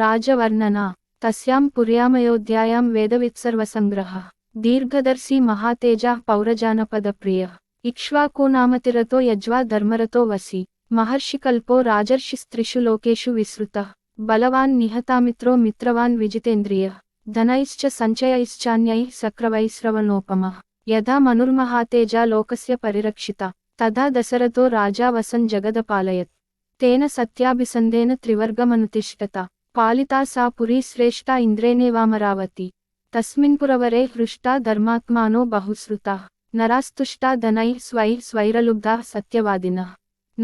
राजवर्णना तस्यां पुर्यामयोध्यायां वेदवित्सर्वसंग्रहः दीर्घदर्शी महातेजः पौरजानपदप्रियः इक्ष्वाकुनामतिरतो यज्वा धर्मरतो वसी महर्षिकल्पो राजर्षिस्त्रिषु लोकेषु विसृतः बलवान् निहतामित्रो मित्रवान् विजितेन्द्रियः धनैश्च सञ्चयैश्चान्यैः सक्रवैश्रवणोपमः यदा मनुर्महातेजा लोकस्य परिरक्षिता तदा दशरथो राजा वसन् जगदपालयत् तेन सत्याभिसन्धेन त्रिवर्गमनुतिष्ठता पालिता सा पुरी श्रेष्ठा इन्द्रेणेवामरावती तस्मिन् पुरवरे हृष्टा धर्मात्मानो बहुश्रुताः नरास्तुष्टा धनैः स्वैः स्वैरलुब्धाः सत्यवादिनः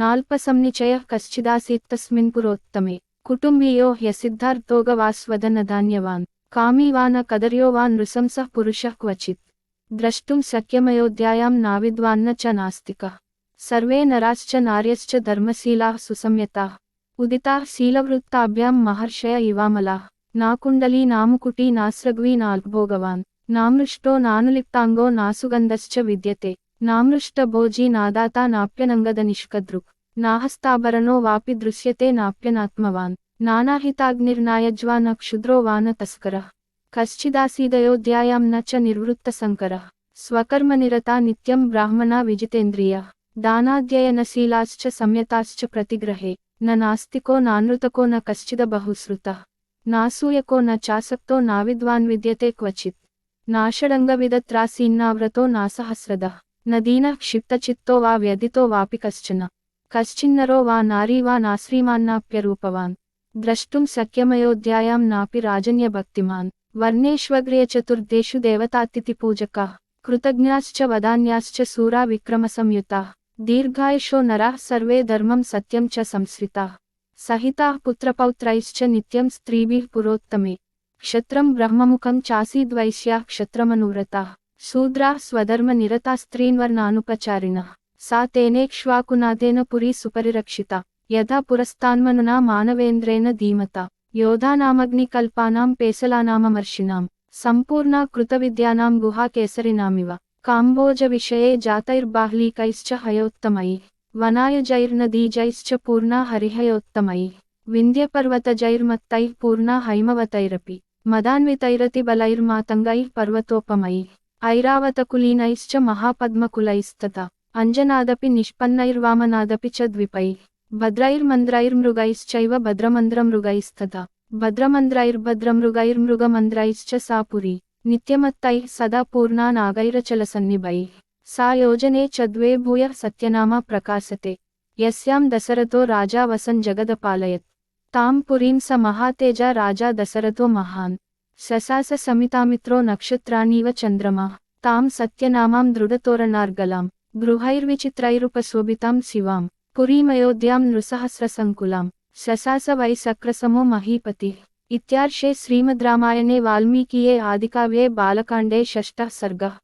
नाल्पसंनिचयः कश्चिदासीत् तस्मिन् पुरोत्तमे कुटुम्बीयो ह्यसिद्धार्थोगवास्वदनधान्यवान् कामी वा न कदर्यो वा नृशंसः पुरुषः क्वचित् द्रष्टुं शक्यमयोध्यायां नाविद्वान्न च नास्तिकः सर्वे नराश्च नार्यश्च धर्मशीलाः सुसंयताः उदिताः शीलवृत्ताभ्यां महर्षय इवामलाः नाकुण्डली नामुकुटी नास्रग्वी नाल्भोगवान् नामृष्टो नानुलिप्ताङ्गो नासुगन्धश्च विद्यते नामृष्टभोजी नादाता नाप्यनङ्गदनिष्कदृक् नाहस्ताभरणो वापि दृश्यते नाप्यनात्मवान् नानाहिताग्निर्नायज्वा न क्षुद्रो वा न तस्करः कश्चिदासीदयोध्यायां न च निर्वृत्तसङ्करः स्वकर्मनिरता नित्यं ब्राह्मणा विजितेन्द्रियः दानाध्ययनशीलाश्च संयताश्च प्रतिग्रहे न नास्तिको नानृतको न कश्चिदबहुश्रुतः नासूयको न चासक्तो नाविद्वान् विद्यते क्वचित् नाषडङ्गविदत्रासीन्नाव्रतो नासहस्रदः न दीनः क्षिप्तचित्तो वा व्यधितो वापि कश्चन कश्चिन्नरो वा नारी वा नाश्रीमान्नाप्यरूपवान् द्रष्टुं शक्यमयोध्यायां नापि राजन्यभक्तिमान् वर्णेष्वग्र्यचतुर्देषु देवतातिथिपूजकाः कृतज्ञाश्च वदान्याश्च सूरा विक्रमसंयुताः दीर्घायुषो नराः सर्वे धर्मं सत्यं च संश्रिताः सहिताः पुत्रपौत्रैश्च नित्यं स्त्रीभिः पुरोत्तमे क्षत्रं ब्रह्ममुखं चासीद्वैश्याः क्षत्रमनुव्रताः शूद्राः स्वधर्मनिरतास्त्रीन्वर्णानुपचारिणः सा तेनेक्ष्वाकुनादेन पुरी सुपरिरक्षिता यदा पुरस्तान्मनुना मानवेन्द्रेण धीमता योधानामग्निकल्पानां पेसलानाममर्षिणां सम्पूर्णा कृतविद्यानां गुहाकेसरिणामिव काम्बोजविषये जातैर्बाह्लीकैश्च हयोत्तमैः वनायुजैर्नदीजैश्च पूर्णा हरिहयोत्तमैः विन्ध्यपर्वतजैर्मत्तैः पूर्णा हैमवतैरपि मदान्वितैरतिबलैर्मातङ्गैः पर्वतोपमैः ऐरावतकुलीनैश्च महापद्मकुलैस्तथा अञ्जनादपि निष्पन्नैर्वामनादपि च द्विपैः भद्रैर्मन्द्रैर्मृगैश्चैव भद्रमन्द्रमृगैस्तथा भद्रमन्द्रैर्भद्रमृगैर्मृगमन्द्रैश्च सा पुरी नित्यमत्तैः सदा पूर्णा नागैरचलसन्निभैः सा योजने च द्वे भूयः सत्यनामा प्रकाशते यस्यां दशरथो राजा वसन् जगदपालयत् तां पुरीं स महातेजा राजा दशरथो महान् शशास समितामित्रो नक्षत्राणीव चन्द्रमाः तां सत्यनामां दृढतोरणार्गलां गृहैर्विचित्रैरुपशोभितां शिवां पुरीमयोध्यां नृसहस्रसङ्कुलां शशास वै सक्रसमो महीपतिः इत्यार्षे श्रीमद्रामायणे वाल्मीकिये आदिकाव्ये बालकाण्डे षष्ठः सर्गः।